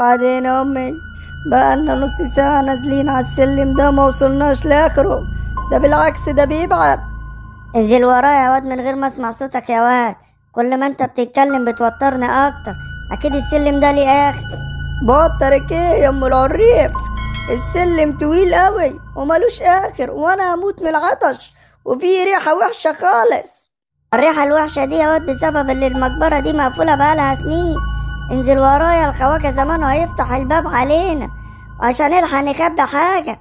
وبعدين يا امي بقالنا نص ساعة نازلين على السلم ده ما وصلناش لاخره، ده بالعكس ده بيبعد. انزل ورايا يا واد من غير ما اسمع صوتك يا واد، كل ما انت بتتكلم بتوترني اكتر. اكيد السلم ده ليه اخر. بوترك ايه يا ام العريف؟ السلم طويل قوي وملوش اخر، وانا هموت من العطش وفي ريحة وحشة خالص. الريحة الوحشة دي يا واد بسبب اللي المقبرة دي مقفولة بقالها سنين. انزل ورايا، الخواجة زمانه هيفتح الباب علينا وعشان نلحق نخبي حاجة.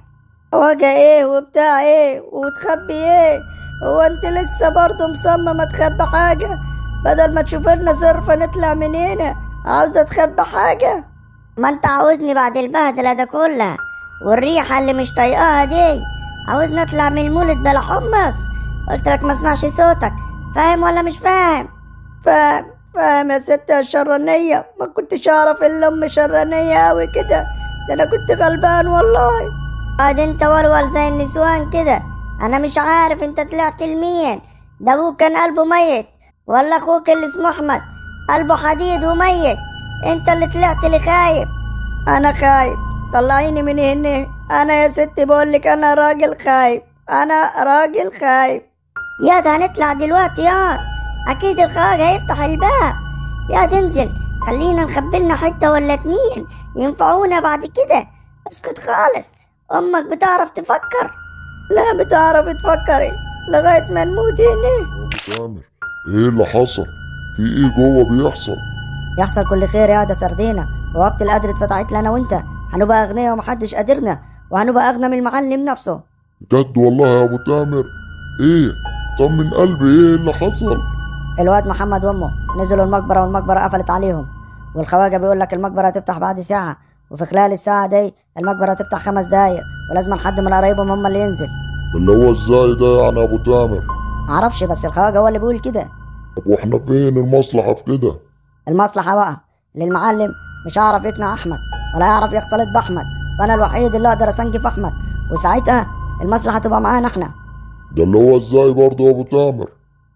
خواجة ايه وبتاع ايه وتخبي ايه؟ هو انت لسه برضه مصممة تخبي حاجة؟ بدل ما تشوف لنا صرفة نطلع من هنا عاوزة تخبي حاجة؟ ما انت عاوزني بعد البهدلة ده كلها والريحة اللي مش طايقاها دي عاوزني اطلع من المولد بلا حمص؟ قلت لك ما اسمعش صوتك، فاهم ولا مش فاهم؟ فاهم يا ست يا شرانية، ما كنتش اعرف الا ام شرانية اوي كده، ده انا كنت غلبان والله. قاعد انت ولول زي النسوان كده، انا مش عارف انت طلعت لمين. ده ابوك كان قلبه ميت ولا اخوك اللي اسمه احمد قلبه حديد وميت؟ انت اللي طلعت لي خايب. انا خايب؟ طلعيني من هنا، انا يا ستي بقولك انا راجل خايب، انا راجل خايب. ياد هنطلع دلوقتي ياد، اكيد الخواجة هيفتح الباب. ياد انزل، خلينا نخبلنا حتة ولا اتنين ينفعونا بعد كده. اسكت خالص، امك بتعرف تفكر؟ لا بتعرف تفكري لغاية ما نموت هنا. تامر ايه اللي حصل؟ في ايه جوه بيحصل؟ يحصل كل خير يا ده سردينة، وقت القدر اتفتحت لنا وانت هنبقى اغنياء ومحدش قادرنا، وهنبقى اغنى من المعلم نفسه. بجد والله يا ابو تامر؟ ايه؟ طمن قلبي، ايه اللي حصل؟ الواد محمد وامه نزلوا المقبرة والمقبرة قفلت عليهم، والخواجة بيقول لك المقبرة هتفتح بعد ساعة، وفي خلال الساعة دي المقبرة هتفتح 5 دقايق، ولازم حد من قرايبهم هم اللي ينزل. اللي هو ازاي ده يعني يا ابو تامر؟ معرفش، بس الخواجة هو اللي بيقول كده. طب واحنا فين المصلحة في كده؟ المصلحة بقى للمعلم مش هعرف يقنع احمد ولا يعرف يختلط باحمد، فانا الوحيد اللي اقدر اسنجف احمد، وساعتها المصلحة تبقى معانا احنا. ده اللي هو ازاي برضه يا ابو تامر؟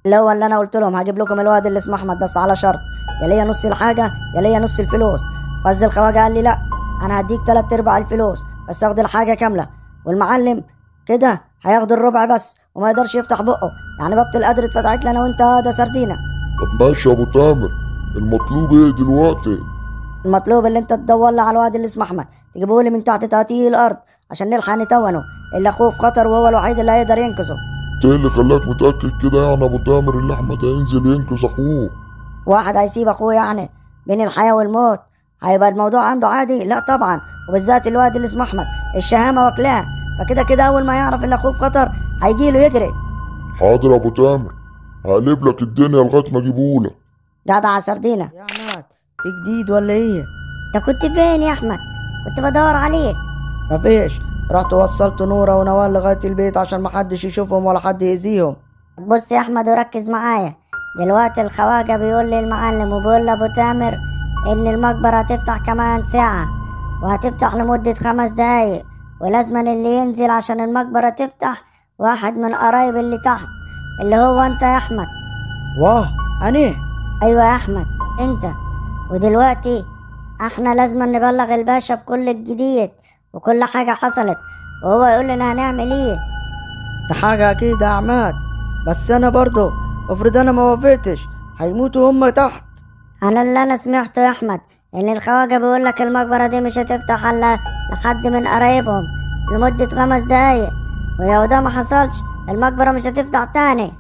اللي هو اللي انا قلت لهم هجيب لكم الواد اللي اسمه احمد، بس على شرط، يا ليا نص الحاجة يا ليا نص الفلوس. فز الخواجة قال لي لا، انا هديك 3/4 الفلوس بس اخد الحاجة كاملة، والمعلم كده هياخد الربع بس وما يقدرش يفتح بقه، يعني بابة القدر اتفتحت لنا وانت ده سردينة. طب ماشي يا ابو تامر، المطلوب ايه دلوقتي؟ المطلوب اللي انت تدور لي على الواد اللي اسمه احمد، تجيبه لي من تحت تهاتيه الارض عشان نلحق نتونه، اللي اخوه في خطر وهو الوحيد اللي هيقدر ينقذه. ايه اللي خلاك متأكد كده يعني يا ابو تامر ان احمد هينزل ينقذ اخوه؟ واحد هيسيب اخوه يعني بين الحياة والموت هيبقى الموضوع عنده عادي؟ لا طبعا، وبالذات الواد اللي اسمه احمد الشهامة واكلاه، فكده كده اول ما يعرف ان اخوه في خطر هيجيله يجري. حاضر يا ابو تامر، هقلب لك الدنيا لغايه ما اجيبهولك. جدع سردينة. يا عماد في جديد ولا ايه؟ انت كنت فين يا احمد؟ كنت بدور عليك. مفيش، رحت وصلت نورة ونوال لغاية البيت عشان محدش يشوفهم ولا حد يأذيهم. بص يا احمد وركز معايا، دلوقتي الخواجة بيقول لي المعلم وبيقول لابو تامر ان المقبرة هتفتح كمان ساعة، وهتفتح لمدة 5 دقايق، ولازما اللي ينزل عشان المقبرة تفتح واحد من قرايب اللي تحت، اللي هو انت يا احمد. واه أنا؟ ايوه يا احمد انت. ودلوقتي احنا لازما نبلغ الباشا بكل الجديد وكل حاجة حصلت، وهو يقول لنا هنعمل ايه. ده حاجة أكيد يا عماد، بس أنا برضو افرض أنا ما وافقتش هيموتوا هم تحت. انا سمعته يا احمد ان الخواجة بيقول لك المقبرة دي مش هتفتح الا لحد من قرايبهم لمدة 5 دقايق، ولو ده ما حصلش المقبرة مش هتفتح تاني.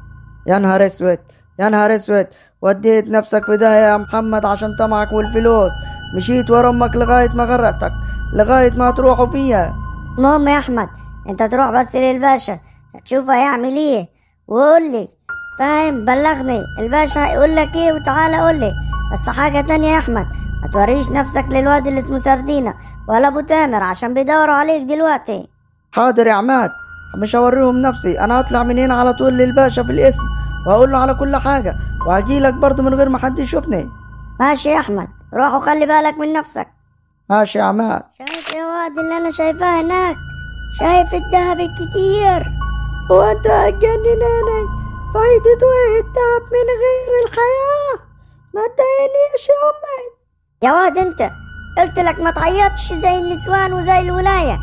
يا نهار اسود يا نهار اسود، وديت نفسك في داهية يا محمد عشان طمعك والفلوس، مشيت ورا امك لغاية ما غرقتك، لغاية ما تروحوا فيها. المهم يا احمد انت تروح بس للباشا تشوف هيعمل ايه وقول لي، فاهم؟ بلغني الباشا هيقول لك ايه وتعالى قول لي. بس حاجة تانية يا احمد، ما توريش نفسك للواد اللي اسمه سردينة ولا ابو تامر عشان بيدوروا عليك دلوقتي. حاضر يا عماد، مش هوريهم نفسي، انا هطلع من هنا على طول للباشا في الاسم وهقول له على كل حاجة، وهجيلك برضو من غير ما حد يشوفني. ماشي يا احمد، روح وخلي بالك من نفسك. ماشي يا عماد. شايف يا واد اللي انا شايفاه هناك؟ شايف الدهب الكتير؟ وانت هتجنناني، فايدته ايه الدهب من غير الحياة؟ ما تضايقنيش يا امي. يا واد انت قلت لك ما تعيطش زي النسوان وزي الولاية.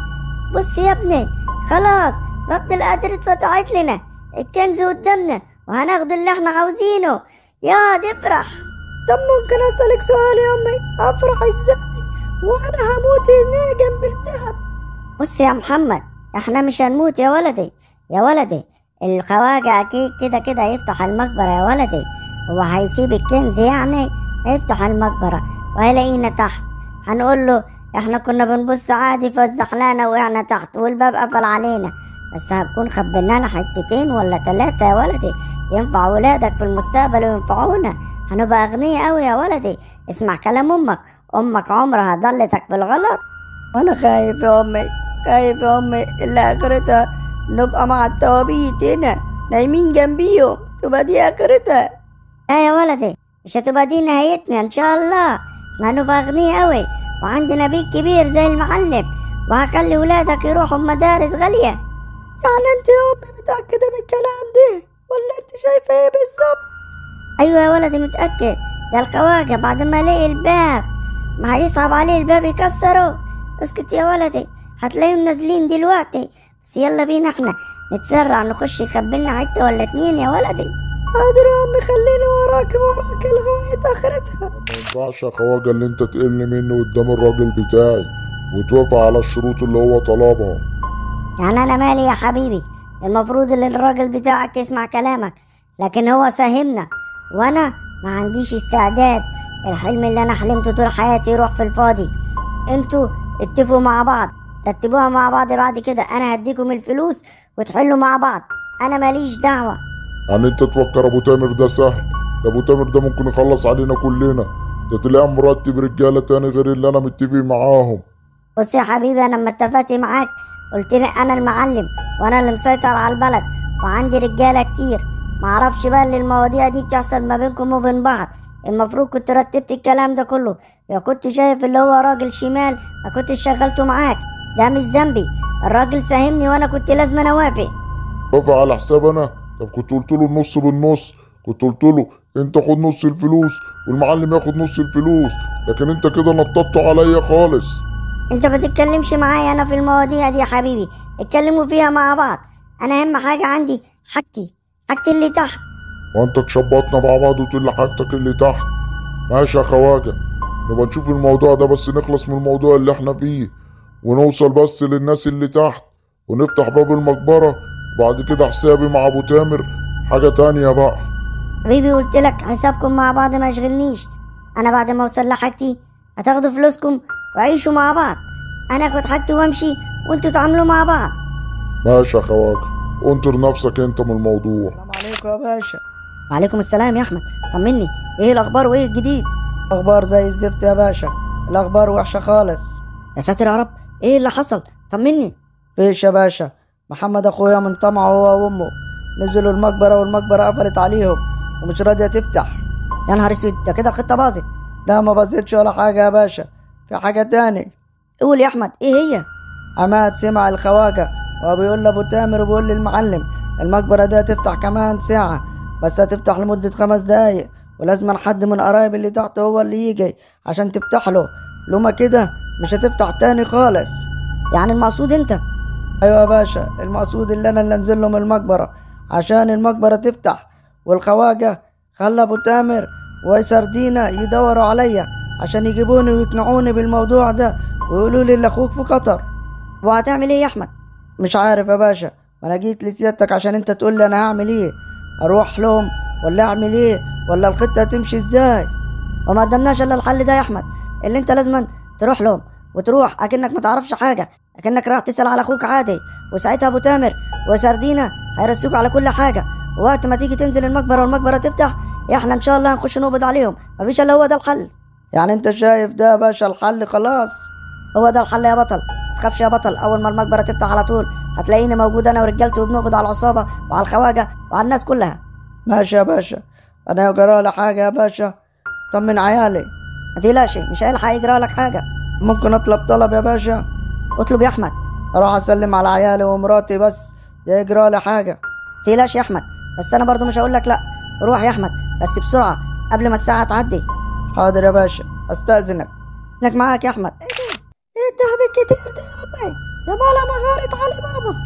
بص يا ابني، خلاص باب القدر اتفتحت لنا، الكنز قدامنا وهناخد اللي احنا عاوزينه. يا افرح. طب ممكن اسألك سؤال يا امي؟ افرح ازاي وانا هموت هنا جنب الدهب؟ بص يا محمد، احنا مش هنموت يا ولدي. يا ولدي الخواجة اكيد كده كده هيفتح المقبرة يا ولدي. هو هيسيب الكنز يعني؟ هيفتح المقبرة وهيلاقينا تحت. هنقول له احنا كنا بنبص عادي فالزحلانة وقعنا تحت والباب قفل علينا، بس هنكون خبينا لنا حتتين ولا 3 يا ولدي ينفع ولادك في المستقبل وينفعونا. هنبقى اغنياء قوي يا ولدي. اسمع كلام امك عمرها ضلتك في الغلط. وانا خايف يا امي، خايف يا امي اللي اخرتها نبقى مع التوابيت هنا نايمين جنبيهم، تبقى دي اخرتها. لا يا ولدي، مش هتبقى دي نهايتنا ان شاء الله. احنا هنبقى اغنياء قوي وعندنا بيت كبير زي المعلم، وهخلي ولادك يروحوا مدارس غالية. يعني انت يا امي متأكدة من الكلام ده ولا انت شايفة ايه بالظبط؟ ايوه يا ولدي متأكد. ده الخواجة بعد ما لقي الباب ما هيصعب عليه الباب يكسره. اسكت يا ولدي، هتلاقيهم نازلين دلوقتي. بس يلا بينا احنا نتسرع نخش يخبلنا حتة ولا 2 يا ولدي. حاضر يا امي، خليني وراك لغاية اخرتها. ما ينفعش يا خواجة اللي انت تقل منه قدام الراجل بتاعي وتوافق على الشروط اللي هو طلبها. يعني انا مالي يا حبيبي؟ المفروض ان الراجل بتاعك يسمع كلامك، لكن هو ساهمنا وانا ما عنديش استعداد الحلم اللي انا حلمته طول حياتي يروح في الفاضي. انتوا اتفقوا مع بعض، رتبوها مع بعض، بعد كده انا هديكم الفلوس وتحلوا مع بعض، انا ماليش دعوة. يعني انت تفكر ابو تامر ده سهل؟ ده ابو تامر ده ممكن يخلص علينا كلنا، ده تلاقيه مرتب رجالة تاني غير اللي انا متفق معاهم. بص يا حبيبي، انا لما اتفقت معاك قلت لي انا المعلم وانا اللي مسيطر على البلد وعندي رجالة كتير. معرفش بقى اللي المواضيع دي بتحصل ما بينكم وبين بعض. المفروض كنت رتبت الكلام ده كله، يا كنت شايف اللي هو راجل شمال ما كنتش شغلته معاك. ده مش ذنبي، الراجل ساهمني وانا كنت لازم اوافق. وافق على حساب انا؟ طب كنت قلت له النص بالنص، كنت قلت له انت خد نص الفلوس والمعلم ياخد نص الفلوس، لكن انت كده نططته عليا خالص. انت ما تتكلمش معايا انا في المواضيع دي يا حبيبي، اتكلموا فيها مع بعض. انا اهم حاجة عندي حاجتي اللي تحت. وانت تشبطنا مع بعض وتقول لي حاجتك اللي تحت؟ ماشي يا خواجة، نبقى نشوف الموضوع ده، بس نخلص من الموضوع اللي احنا فيه ونوصل بس للناس اللي تحت ونفتح باب المقبرة، وبعد كده حسابي مع ابو تامر حاجة تانية بقى. حبيبي قلت لك حسابكم مع بعض ما يشغلنيش. انا بعد ما اوصل لحاجتي هتاخدوا فلوسكم وعيشوا مع بعض، انا اخد حاجتي وامشي وانتوا تعاملوا مع بعض. ماشي يا خواجة، انطر نفسك انت من الموضوع. السلام عليكم يا باشا. وعليكم السلام يا احمد، طمني ايه الاخبار وايه الجديد؟ اخبار زي الزفت يا باشا، الاخبار وحشة خالص. يا ساتر يا رب، ايه اللي حصل؟ طمني. فيش يا باشا، محمد اخويا من طمعه هو وامه نزلوا المقبرة والمقبرة قفلت عليهم ومش راضية تفتح. يا نهار اسود، ده كده الخطة باظت. لا ما باظتش ولا حاجة يا باشا، في حاجة تاني. قول يا احمد، ايه هي؟ عماد سمع الخواجة وبيقول لابو تامر وبيقول للمعلم المقبرة دي هتفتح كمان ساعة، بس هتفتح لمدة 5 دقايق، ولازم حد من قرايب اللي تحت هو اللي يجي عشان تفتح له، لما كده مش هتفتح تاني خالص. يعني المقصود انت؟ ايوه يا باشا، المقصود اللي انا اللي انزل لهم المقبرة عشان المقبرة تفتح، والخواجة خلى ابو تامر وسردينا يدوروا عليا عشان يجيبوني ويقنعوني بالموضوع ده ويقولوا لي اللي اخوك في خطر. وهتعمل ايه يا احمد؟ مش عارف يا باشا، ما انا جيت لسيادتك عشان انت تقول لي انا هعمل ايه، اروح لهم ولا اعمل ايه ولا الخطه هتمشي ازاي؟ وما قدمناش الا الحل ده يا احمد، اللي انت لازم تروح لهم وتروح اكنك ما تعرفش حاجه، اكنك رايح تسال على اخوك عادي، وساعتها ابو تامر وسردينا هيرسوك على كل حاجه، ووقت ما تيجي تنزل المقبره والمقبره تفتح احنا ان شاء الله هنخش نقبض عليهم، مفيش الا هو ده الحل. يعني انت شايف ده يا باشا الحل خلاص؟ هو ده الحل يا بطل، متخافش يا بطل، اول ما المقبره تفتح على طول هتلاقيني موجود انا ورجالتي وبنقبض على العصابه وعلى الخواجه وعلى الناس كلها. ماشي يا باشا، انا يجرى لي حاجه يا باشا طمن عيالي. ما تقلقش، مش هيلحق يجرى لك حاجه. ممكن اطلب طلب يا باشا؟ اطلب يا احمد. اروح اسلم على عيالي ومراتي بس يجرى لي حاجه. ما تقلقش يا احمد، بس انا برضو مش هقول لك لا، روح يا احمد بس بسرعه قبل ما الساعه تعدي. حاضر يا باشا، استاذنك. انك معاك يا احمد. ايه الدهب الكتير ده يا امي؟ ده مالا ما غارت علي بابا.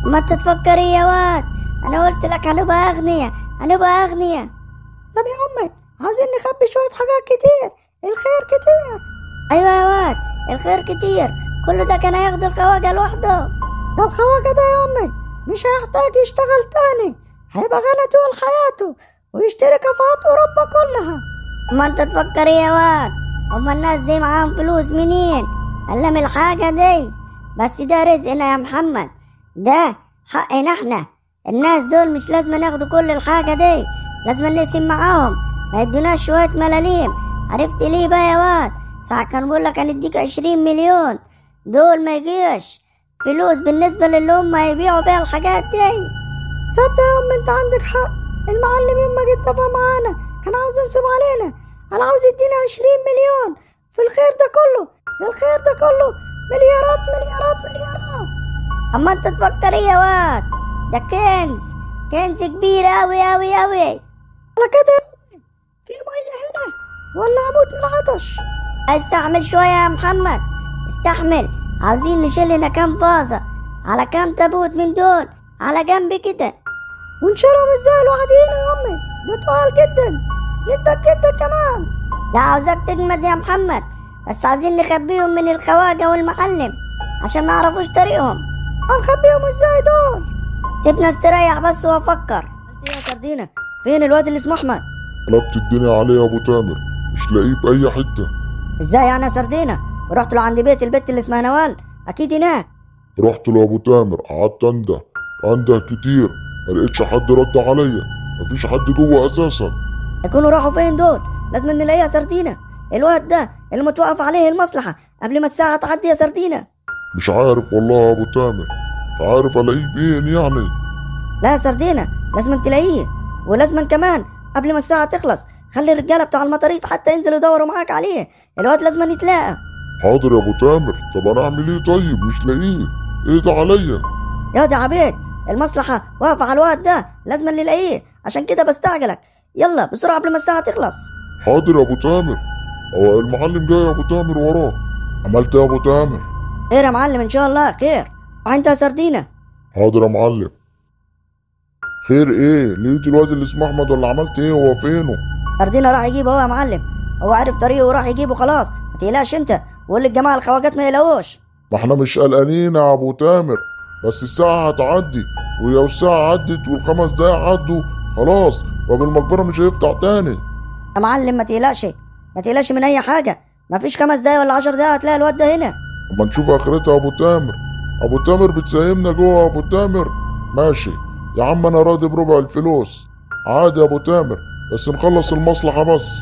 ما تتفكري يا واد، انا قلت لك هنبقى اغنياء، هنبقى اغنياء. طب يا امي عاوزين نخبي شويه حاجات كتير، الخير كتير. ايوه يا واد، الخير كتير، كله ده كان هياخده الخواجه لوحده. طب خواجه ده يا امي مش هيحتاج يشتغل تاني، هيبقى غني طول حياته ويشتري كافيهات اوروبا كلها. ما انت تفكري يا واد، هما الناس دي معاهم فلوس منين؟ الا من الحاجه دي، بس ده رزقنا يا محمد، ده حقنا احنا. الناس دول مش لازم ياخدوا كل الحاجه دي، لازم نقسم معاهم، ما يدوناش شويه ملاليم. عرفت ليه بقى يا واد؟ ساعة كان بيقول لك هنديك 20 مليون، دول ما يجيش فلوس بالنسبه للي هم هيبيعوا بيها الحاجات دي. صدق يا ام انت عندك حق، المعلم يوم ما جه اتفق معانا كان عاوز ينصب علينا، انا عاوز يدينا 20 مليون في الخير ده كله. ده الخير ده كله مليارات مليارات مليارات. اما انت تفكر ايه يا واد؟ ده كنز، كنز كبير اوي اوي اوي. على كده يا امي في ميه هنا ولا هموت من العطش؟ استحمل شويه يا محمد، استحمل. عاوزين نشيل لنا كام فازه على كام تابوت من دول على جنب كده. ونشيلهم ازاي لوحدينا يا امي؟ ده تقال جدا جدا جدا كمان. لا عاوزك تجمد يا محمد، بس عاوزين نخبيهم من الخواجه والمعلم عشان ما يعرفوش طريقهم. هنخبيهم ازاي دول؟ سيبنا استريح بس وافكر. يا سردينة فين الواد اللي اسمه احمد؟ قلبت الدنيا عليه يا ابو تامر، مش لاقيه في اي حته. ازاي يعني يا سردينة؟ ورحت له عند بيت البت اللي اسمها نوال؟ اكيد هناك. رحت له ابو تامر، قعدت انده كتير، ما لقيتش حد رد عليا، مفيش حد جوه اساسا. يكونوا راحوا فين دول؟ لازم نلاقيها يا سردينة. الواد ده اللي متوقف عليه المصلحة قبل ما الساعة تعدي يا سردينة. مش عارف والله يا ابو تامر، مش عارف الاقيه فين يعني. لا يا سردينة لازم تلاقيه، ولازم كمان قبل ما الساعة تخلص خلي الرجالة بتاع المطاريد حتى ينزلوا يدوروا معاك عليه. الواد لازم يتلاقى. حاضر يا ابو تامر. طب انا اعمل ايه طيب؟ مش لاقيه، ايه ده عليا؟ يا دي عبيد، المصلحة واقفة على الواد ده، لازم نلاقيه، عشان كده بستعجلك. يلا بسرعة قبل ما الساعة تخلص. حاضر يا ابو تامر. هو المعلم جاي يا ابو تامر وراه. عملت يا ابو تامر؟ خير يا معلم ان شاء الله خير. وانت يا سردينة؟ حاضر يا معلم. خير ايه؟ لقيت الواد اللي اسمه احمد ولا عملت ايه؟ هو فينه؟ سردينة راح يجيبه هو يا معلم، هو عارف طريقه وراح يجيبه خلاص، ما تقلقش انت، وقول للجماعة الخواجات ما يلاقوش. ما احنا مش قلقانين يا ابو تامر، بس الساعة هتعدي، ولو الساعة عدت والخمس دقايق عدوا خلاص باب المقبرة مش هيفتح تاني. يا معلم ما تقلقش، ما تقلقش من اي حاجة، ما فيش 5 دقايق ولا 10 دقايق هتلاقي الواد ده هنا. اما نشوف اخرتها يا ابو تامر. ابو تامر بتساهمنا جوه يا ابو تامر. ماشي يا عم، انا راضي بربع الفلوس عادي يا ابو تامر، بس نخلص المصلحة بس.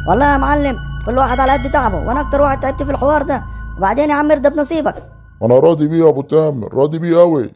والله يا معلم كل واحد على قد تعبه، وانا اكتر واحد تعبت في الحوار ده، وبعدين يا عم ارضى بنصيبك. انا راضي بيه يا ابو تامر، راضي بيه قوي.